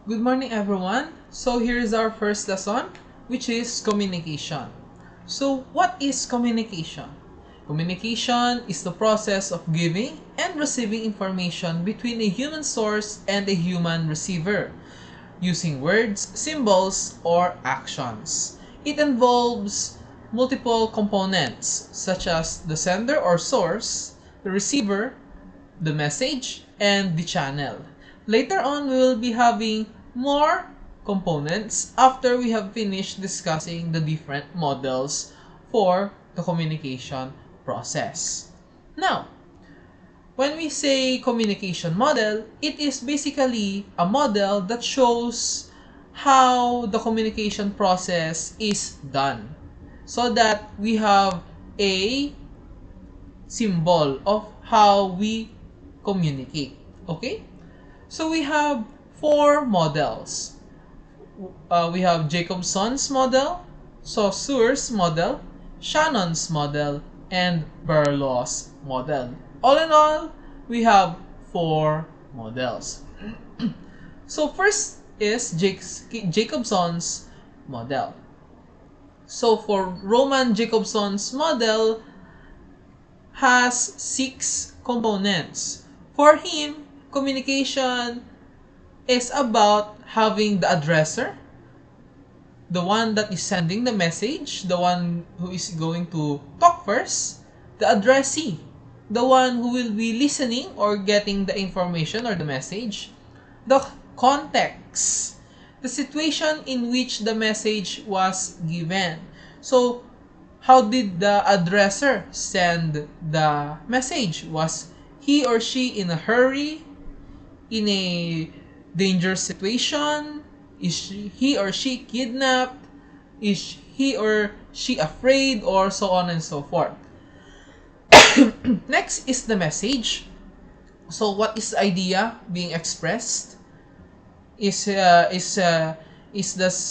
Good morning, everyone. So here is our first lesson, which is communication. So what is communication? Communication is the process of giving and receiving information between a human source and a human receiver, using words, symbols, or actions. It involves multiple components, such as the sender or source, the receiver, the message, and the channel. Later on, we will be having more components after we have finished discussing the different models for the communication process. Now, when we say communication model, it is basically a model that shows how the communication process is done, so that we have a symbol of how we communicate. Okay? So we have four models. We have Jacobson's model, Sorcerers Model, Shannons Model, and Berlus Model. All in all, we have four models. So first is Jacobson's model. So for Roman Jacobson's model has 6 components. For him, communication is about having the addresser, the one that is sending the message, the one who is going to talk first, the addressee, the one who will be listening or getting the information or the message, the context, the situation in which the message was given. So, how did the addresser send the message? Was he or she in a hurry? In a dangerous situation? Is he or she kidnapped? Is he or she afraid? Or so on and so forth. Next is the message. So what is the idea being expressed? Is the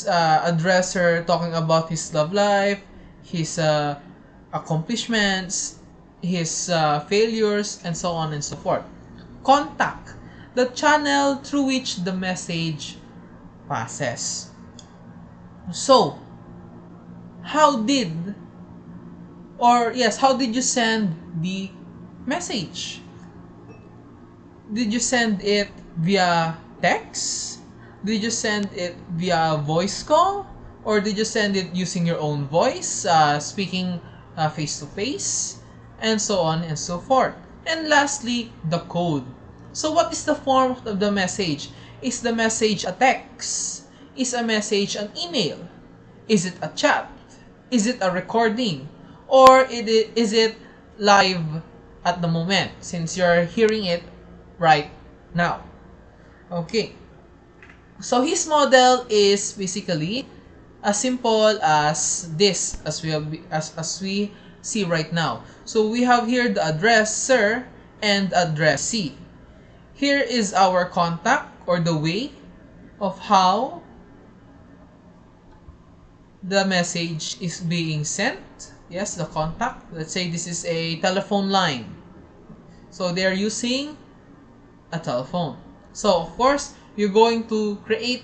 addresser talking about his love life, his accomplishments, his failures, and so on and so forth? Contact, the channel through which the message passes. So, how did you send the message? Did you send it via text? Did you send it via voice call? Or did you send it using your own voice, speaking face to face, and so on and so forth? And lastly, the code. So what is the form of the message? Is the message a text? Is a message an email? Is it a chat? Is it a recording? Or is it live at the moment, since you're hearing it right now? Okay. So his model is basically as simple as this, as we see right now. So we have here the addresser and addressee. Here is our contact, or the way of how the message is being sent. Yes, the contact. Let's say this is a telephone line. So they're using a telephone. So of course, you're going to create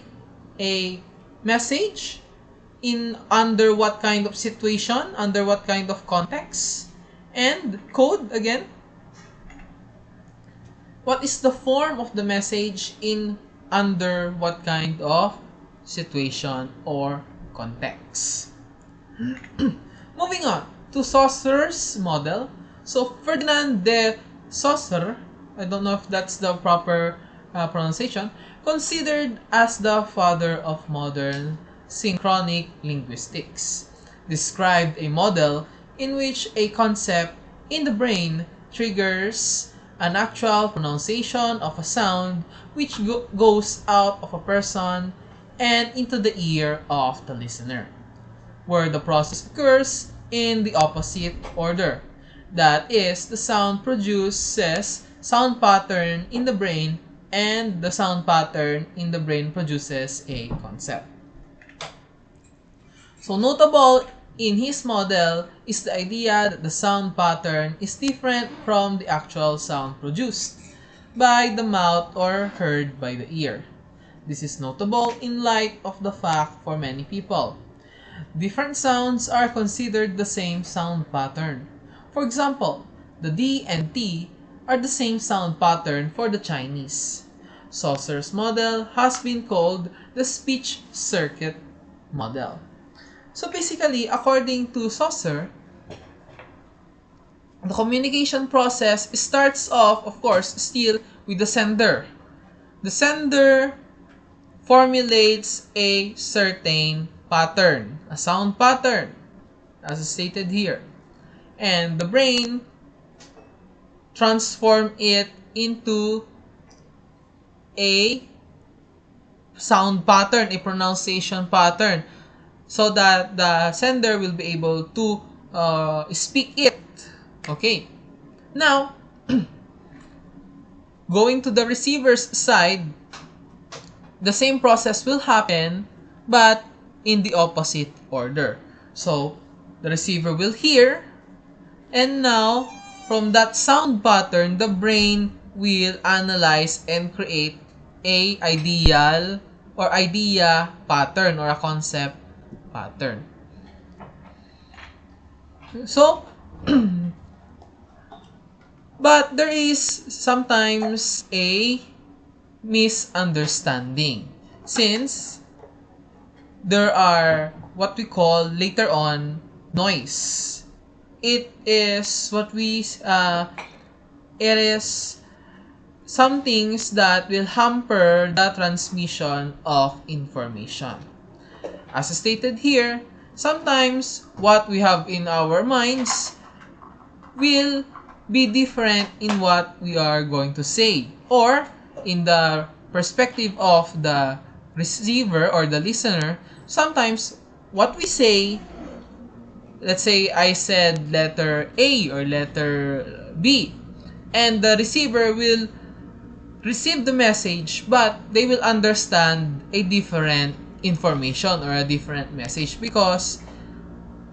a message under what kind of situation, under what kind of context, and code again. What is the form of the message under what kind of situation or context? Moving on to Sorcerers Model. So Ferdinand de Saussure, I don't know if that's the proper pronunciation, considered as the father of modern synchronic linguistics, described a model in which a concept in the brain triggers an actual pronunciation of a sound which goes out of a person and into the ear of the listener, where the process occurs in the opposite order. That is, the sound produces sound pattern in the brain, and the sound pattern in the brain produces a concept. So notable in his model is the idea that the sound pattern is different from the actual sound produced by the mouth or heard by the ear. This is notable in light of the fact for many people, different sounds are considered the same sound pattern. For example, the D and T are the same sound pattern for the Chinese. Sorcerers Model has been called the speech circuit model. So basically, according to Saucer, the communication process starts off, of course, still with the sender. The sender formulates a certain pattern, a sound pattern, as stated here. And the brain transforms it into a sound pattern, a pronunciation pattern, so that the sender will be able to speak it. Okay. Now, going to the receiver's side, the same process will happen, but in the opposite order. So, the receiver will hear, and now, from that sound pattern, the brain will analyze and create a ideal or idea pattern or a concept pattern. So, but there is sometimes a misunderstanding, since there are what we call later on noise. It is it is some things that will hamper the transmission of information. As stated here, sometimes what we have in our minds will be different in what we are going to say, or in the perspective of the receiver or the listener. Sometimes what we say, let's say I said letter A or letter B, and the receiver will receive the message, but they will understand a different information or a different message because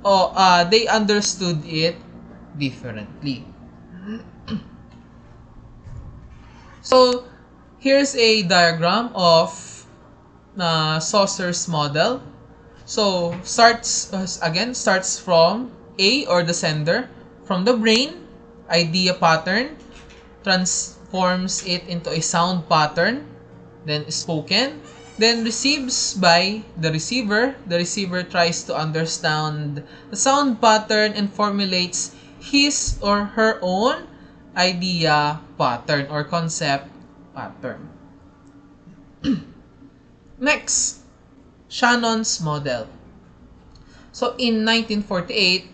they understood it differently. So here's a diagram of Sorcerers Model. So starts from A, or the sender, from the brain, idea pattern, transforms it into a sound pattern, then spoken, then receives by the receiver. The receiver tries to understand the sound pattern and formulates his or her own idea pattern or concept pattern. Next, Shannons Model. So in 1948,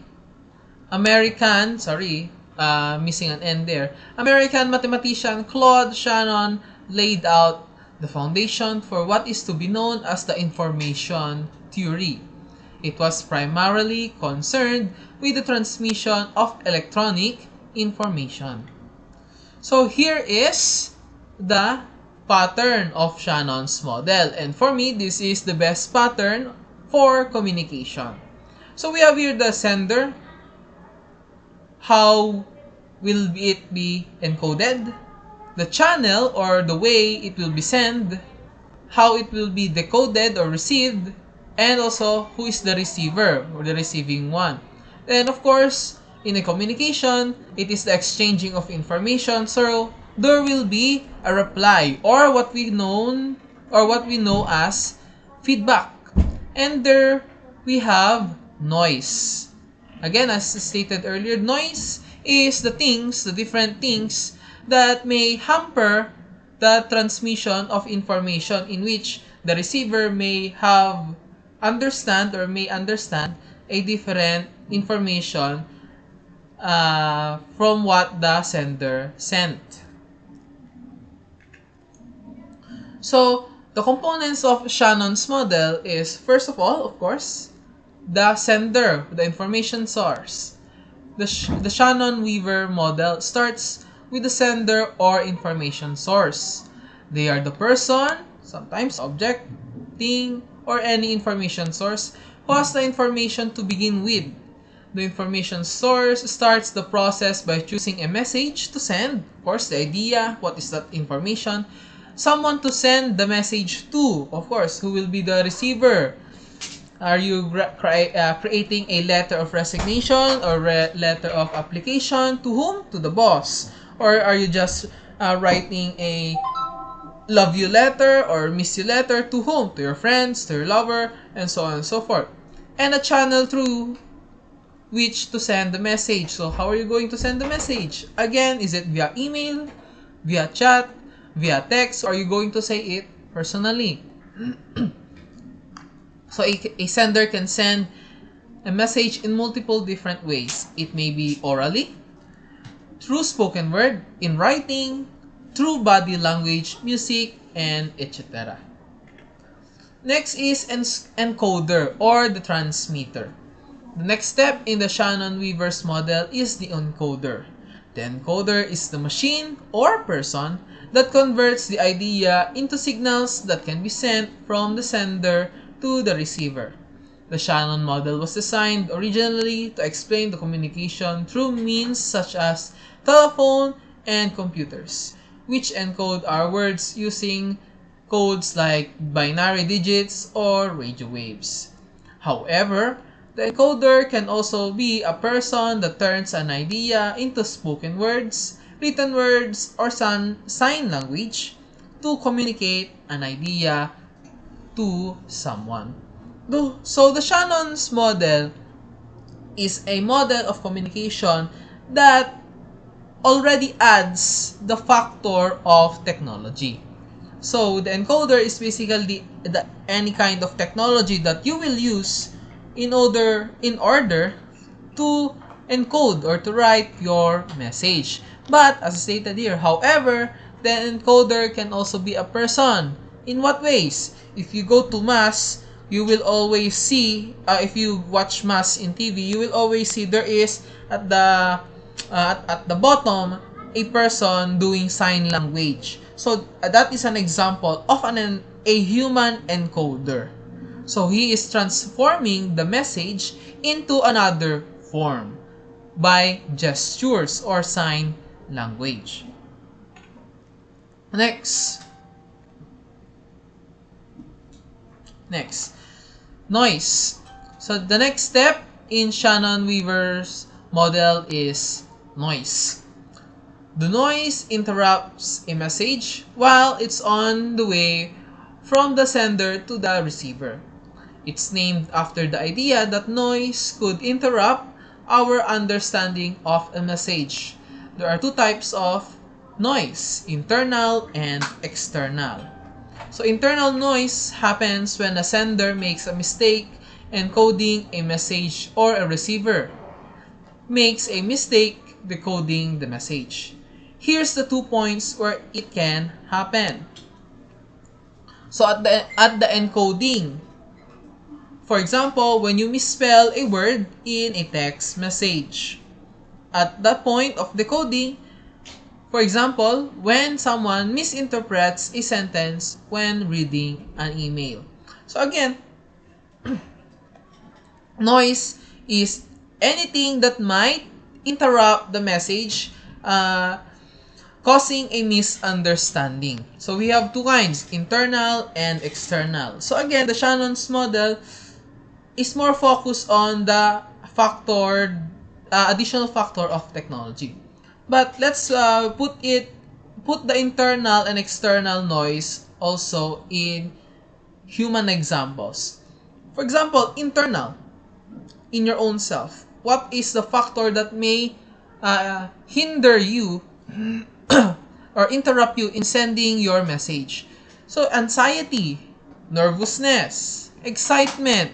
missing an N there, American mathematician Claude Shannon laid out the foundation for what is to be known as the information theory. It was primarily concerned with the transmission of electronic information. So here is the pattern of Shannon's model, and for me this is the best pattern for communication. So we have here the sender. How will it be encoded? The channel or the way it will be sent, how it will be decoded or received, and also who is the receiver or the receiving one. And of course, in a communication, it is the exchanging of information, so there will be a reply or what we know as feedback. And there we have noise. Again, as stated earlier, noise is the different things that may hamper the transmission of information, in which the receiver may understand a different information from what the sender sent. So, the components of Shannon's model is, first of all, of course, the sender, the information source. The Shannon-Weaver model starts with the sender or information source. They are the person, sometimes object, thing, or any information source who has the information to begin with. The information source starts the process by choosing a message to send. Of course, the idea, what is that information, someone to send the message to. Of course, who will be the receiver? Are you creating a letter of resignation or letter of application to whom? To the boss. Or are you just writing a love you letter or miss you letter to whom? To your friends, to your lover, and so on and so forth. And a channel through which to send the message. So how are you going to send the message? Again, is it via email, via chat, via text, or are you going to say it personally? So a sender can send a message in multiple different ways. It may be orally, through spoken word, in writing, through body language, music, and etc. Next is encoder or the transmitter. The next step in the Shannon-Weaver's model is the encoder. The encoder is the machine or person that converts the idea into signals that can be sent from the sender to the receiver. The Shannon model was designed originally to explain the communication through means such as telephone and computers, which encode our words using codes like binary digits or radio waves. However, the encoder can also be a person that turns an idea into spoken words, written words, or sign language to communicate an idea to someone. So the Shannon's model is a model of communication that already adds the factor of technology. So the encoder is basically any kind of technology that you will use in order to encode or to write your message. But as stated here, however, the encoder can also be a person. In what ways? If you go to mass, you will always see, if you watch mass in TV, you will always see there is at the bottom a person doing sign language. So that is an example of a human encoder. So he is transforming the message into another form by gestures or sign language. Next, noise. So the next step in Shannon-Weaver's model is noise. The noise interrupts a message while it's on the way from the sender to the receiver. It's named after the idea that noise could interrupt our understanding of a message. There are two types of noise, internal and external. So internal noise happens when a sender makes a mistake encoding a message or a receiver makes a mistake decoding the message. Here's the 2 points where it can happen. So at the encoding, for example, when you misspell a word in a text message, at that point of decoding, for example, when someone misinterprets a sentence when reading an email. So again, noise is anything that might interrupt the message, causing a misunderstanding. So we have two kinds, internal and external. So again, the Shannon's model is more focused on the additional factor of technology. But let's put the internal and external noise also in human examples. For example, internal, in your own self. What is the factor that may hinder you or interrupt you in sending your message? So anxiety, nervousness, excitement,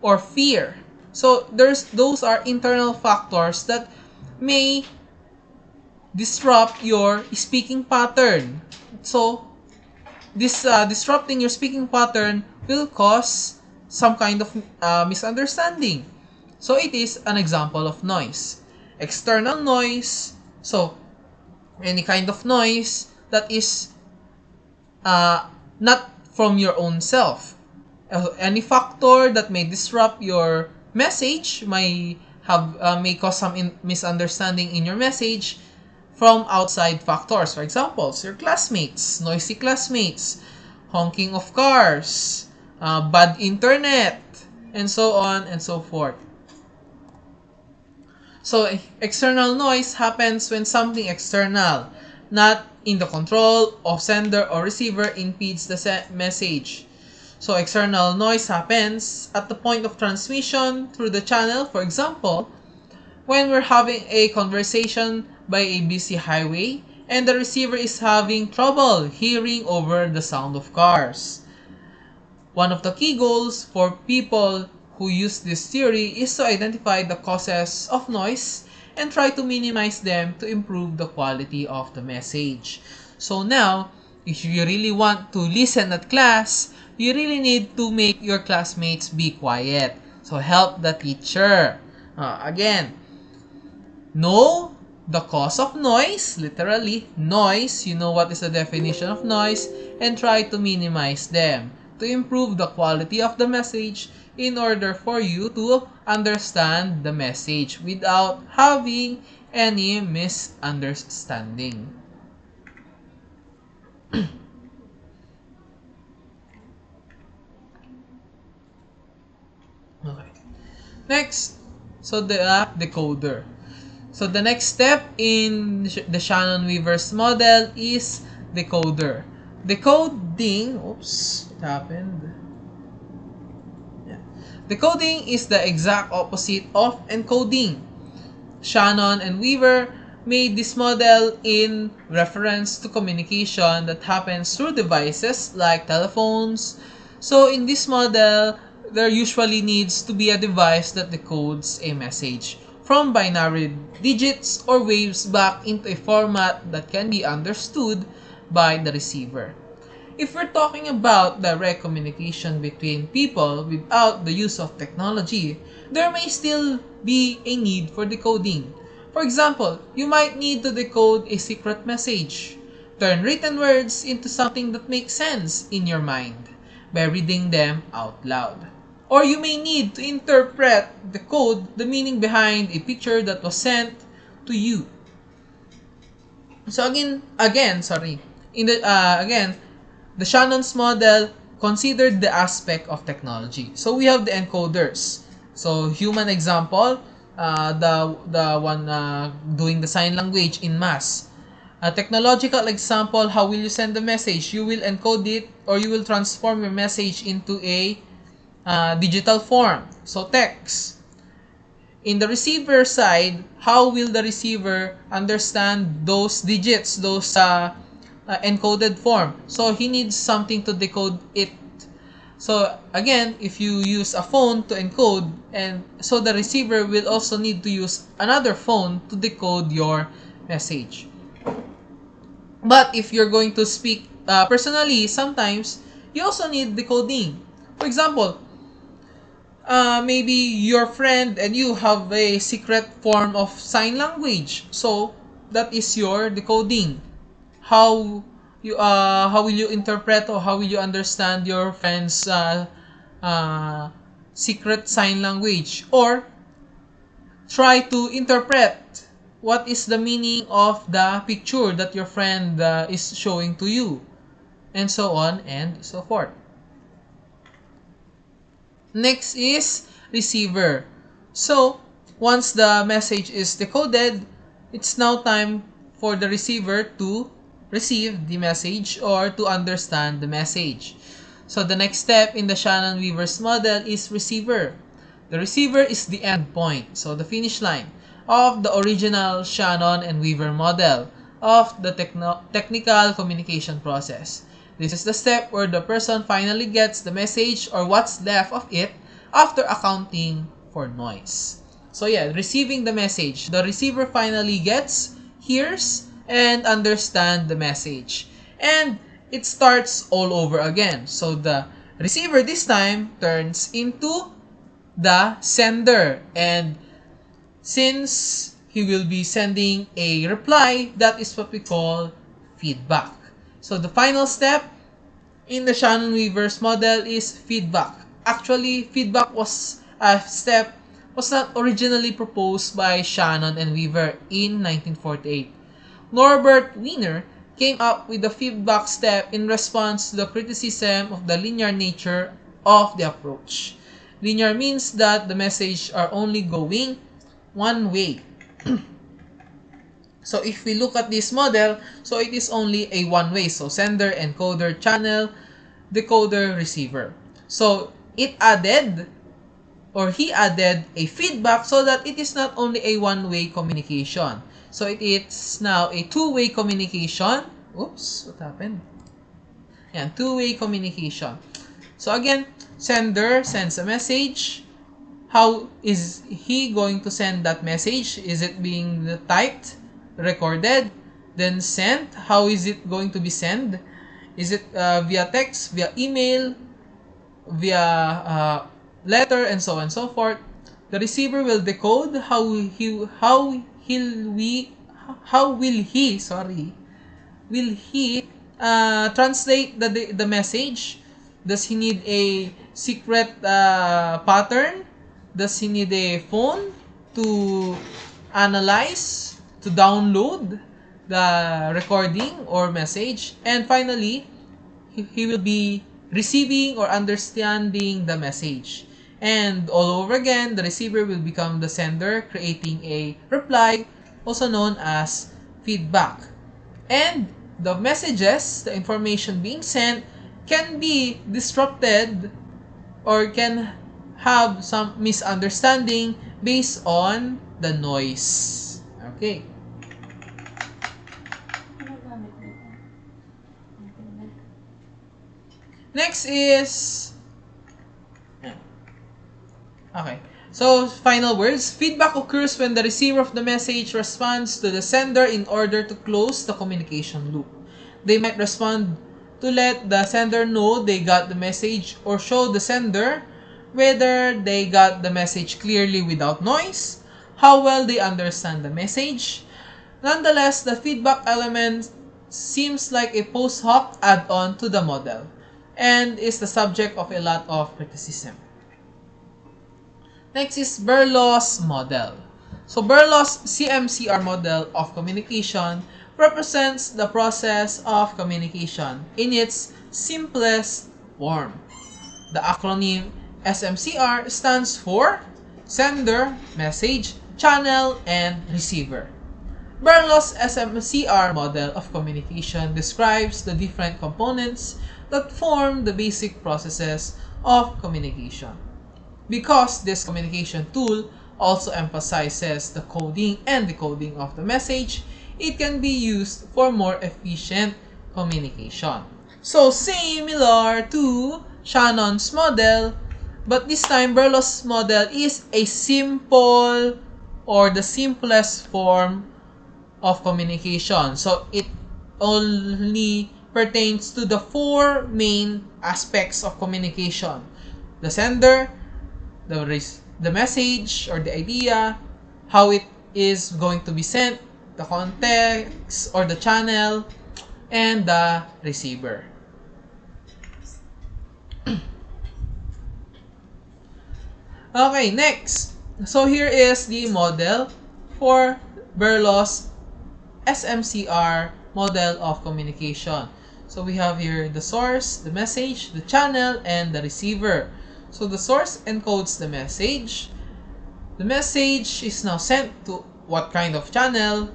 or fear. So those are internal factors that may disrupt your speaking pattern. So this disrupting your speaking pattern will cause some kind of misunderstanding. So it is an example of noise. External noise, so any kind of noise that is not from your own self. Any factor that may disrupt your message may cause some misunderstanding in your message. from outside factors. For example, your classmates, noisy classmates, honking of cars, bad internet, and so on and so forth. So external noise happens when something external, not in the control of sender or receiver, impedes the message. So external noise happens at the point of transmission through the channel. For example, when we're having a conversation by a busy highway and the receiver is having trouble hearing over the sound of cars. One of the key goals for people who use this theory is to identify the causes of noise and try to minimize them to improve the quality of the message. So now, if you really want to listen at class, you really need to make your classmates be quiet. So help the teacher. Again, know the cause of noise, literally noise, you know what is the definition of noise, and try to minimize them to improve the quality of the message in order for you to understand the message without having any misunderstanding. Okay. Next, so the decoder. So the next step in the Shannon-Weaver's model is decoder. Decoding, oops, it happened. Yeah. Decoding is the exact opposite of encoding. Shannon and Weaver made this model in reference to communication that happens through devices like telephones. So in this model, there usually needs to be a device that decodes a message from binary digits or waves back into a format that can be understood by the receiver. If we're talking about direct communication between people without the use of technology, there may still be a need for decoding. For example, you might need to decode a secret message. Turn written words into something that makes sense in your mind by reading them out loud. Or you may need to interpret, decode the meaning behind a picture that was sent to you. So the Shannons model considered the aspect of technology. So we have the encoders. So human example, the one doing the sign language in mass. A technological example, how will you send the message? You will encode it or you will transform your message into a digital form, so text. In the receiver side, how will the receiver understand those digits, those encoded form? So he needs something to decode it. So again, if you use a phone to encode, and so the receiver will also need to use another phone to decode your message. But if you're going to speak personally, sometimes you also need decoding. For example, maybe your friend and you have a secret form of sign language. So that is your decoding. How will you interpret or how will you understand your friend's secret sign language, or try to interpret what is the meaning of the picture that your friend is showing to you, and so on and so forth. Next is receiver. So once the message is decoded, it's now time for the receiver to receive the message or to understand the message. So the next step in the Shannon-Weaver's model is receiver. The receiver is the end point, so the finish line of the original Shannon and Weaver model of the technical communication process. This is the step where the person finally gets the message or what's left of it after accounting for noise. So yeah, receiving the message. The receiver finally gets, hears, and understands the message. And it starts all over again. So the receiver this time turns into the sender. And since he will be sending a reply, that is what we call feedback. So the final step in the Shannon-Weaver's model is feedback. Actually, feedback was a step was not originally proposed by Shannon and Weaver in 1948. Norbert Wiener came up with the feedback step in response to the criticism of the linear nature of the approach. Linear means that the messages are only going one way. So if we look at this model, so it is only a one way. So sender, encoder, channel, decoder, receiver. So it added, or he added, a feedback so that it is not only a one-way communication. So it is now a two-way communication. Oops, what happened? Yeah, two-way communication. So again, sender sends a message. How is he going to send that message? Is it being typed, recorded, then sent? How is it going to be sent? Is it via text, via email, via letter, and so on and so forth? The receiver will decode how will he translate the message. Does he need a secret pattern? Does he need a phone to analyze, to download the recording or message? And finally, he will be receiving or understanding the message. And all over again, the receiver will become the sender, creating a reply, also known as feedback. And the messages, the information being sent, can be disrupted or can have some misunderstanding based on the noise. Okay. Next is, okay, so final words. Feedback occurs when the receiver of the message responds to the sender in order to close the communication loop. They might respond to let the sender know they got the message, or show the sender whether they got the message clearly without noise, how well they understand the message. Nonetheless, the feedback element seems like a post hoc add-on to the model and is the subject of a lot of criticism. Next is Berlus Model. So Berlus CMCR model of communication represents the process of communication in its simplest form. The acronym SMCR stands for Sender, Message, Channel, and Receiver. Berlus SMCR model of communication describes the different components that form the basic processes of communication. Because this communication tool also emphasizes the coding and decoding of the message, it can be used for more efficient communication. So similar to Shannons Model, but this time Berlus Model is a simple or the simplest form of communication. So it only pertains to the four main aspects of communication: the sender, the message or the idea, how it is going to be sent, the context or the channel, and the receiver. Okay, next. So here is the model for Berlus SMCR model of communication. So we have here the source, the message, the channel, and the receiver. So the source encodes the message. The message is now sent to what kind of channel,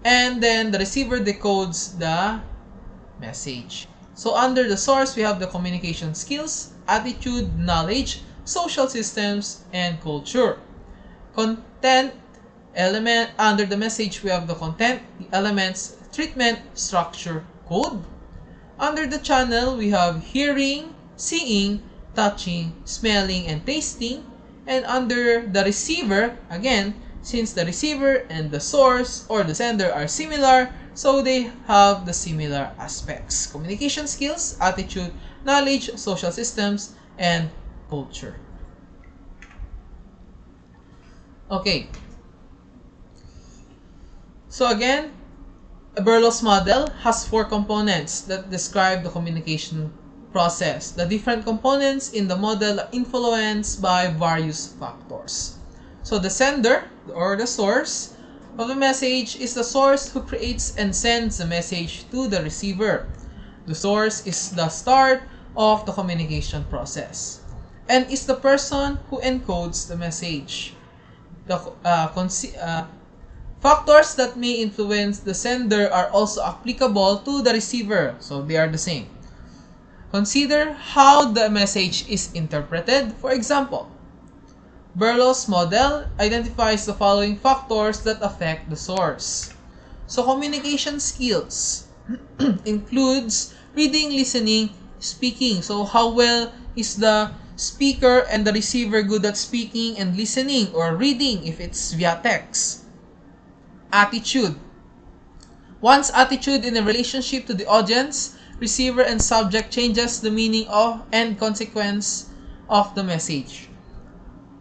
and then the receiver decodes the message. So under the source, we have the communication skills, attitude, knowledge, social systems, and culture. Content element, under the message, we have the content, the elements, treatment, structure, code. Under the channel, we have hearing, seeing, touching, smelling, and tasting. And under the receiver, again, since the receiver and the source or the sender are similar, so they have the similar aspects: communication skills, attitude, knowledge, social systems, and culture. Okay. So again, a Berlus model has four components that describe the communication process. The different components in the model are influenced by various factors. So the sender or the source of the message is the source who creates and sends the message to the receiver. The source is the start of the communication process and is the person who encodes the message. The factors that may influence the sender are also applicable to the receiver, so they are the same. Consider how the message is interpreted. For example, Berlus Model identifies the following factors that affect the source. So communication skills includes reading, listening, speaking. So how well is the speaker and the receiver good at speaking and listening or reading if it's via text? Attitude. One's attitude in a relationship to the audience, receiver, and subject changes the meaning of and consequence of the message.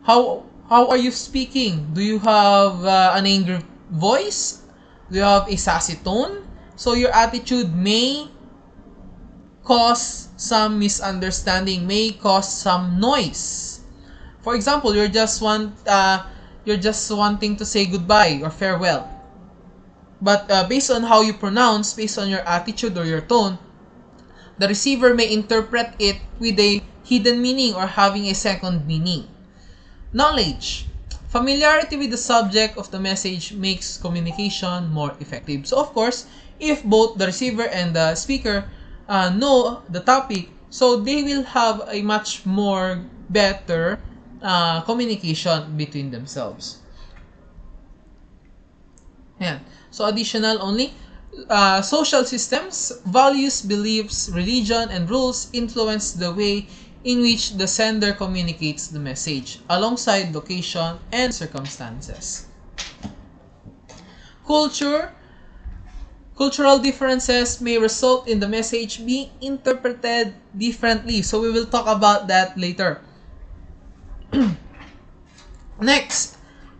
How are you speaking? Do you have an angry voice? Do you have a sassy tone? So your attitude may cause some misunderstanding, may cause some noise. For example, you're just wanting to say goodbye or farewell. But based on how you pronounce, based on your attitude or your tone, the receiver may interpret it with a hidden meaning or having a second meaning. Knowledge. Familiarity with the subject of the message makes communication more effective. So of course, if both the receiver and the speaker know the topic, so they will have a much more better communication between themselves. Yan. So additional only, social systems, values, beliefs, religion, and rules influence the way in which the sender communicates the message, alongside location and circumstances. Cultural differences may result in the message being interpreted differently. So we will talk about that later. Next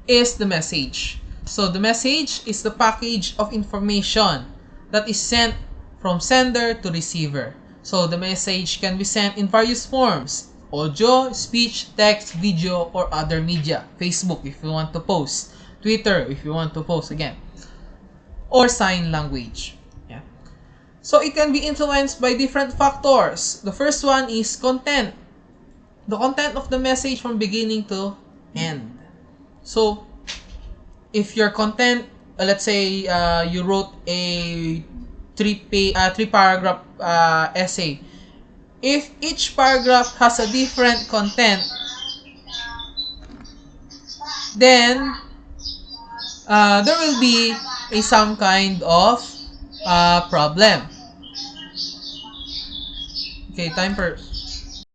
is the message. So the message is the package of information that is sent from sender to receiver. So the message can be sent in various forms: audio, speech, text, video, or other media. Facebook if you want to post, Twitter if you want to post again, or sign language. Yeah. So it can be influenced by different factors. The first one is content. The content of the message from beginning to end. So if your content, let's say you wrote a three paragraph essay, if each paragraph has a different content, then there will be some kind of problem. Okay, time for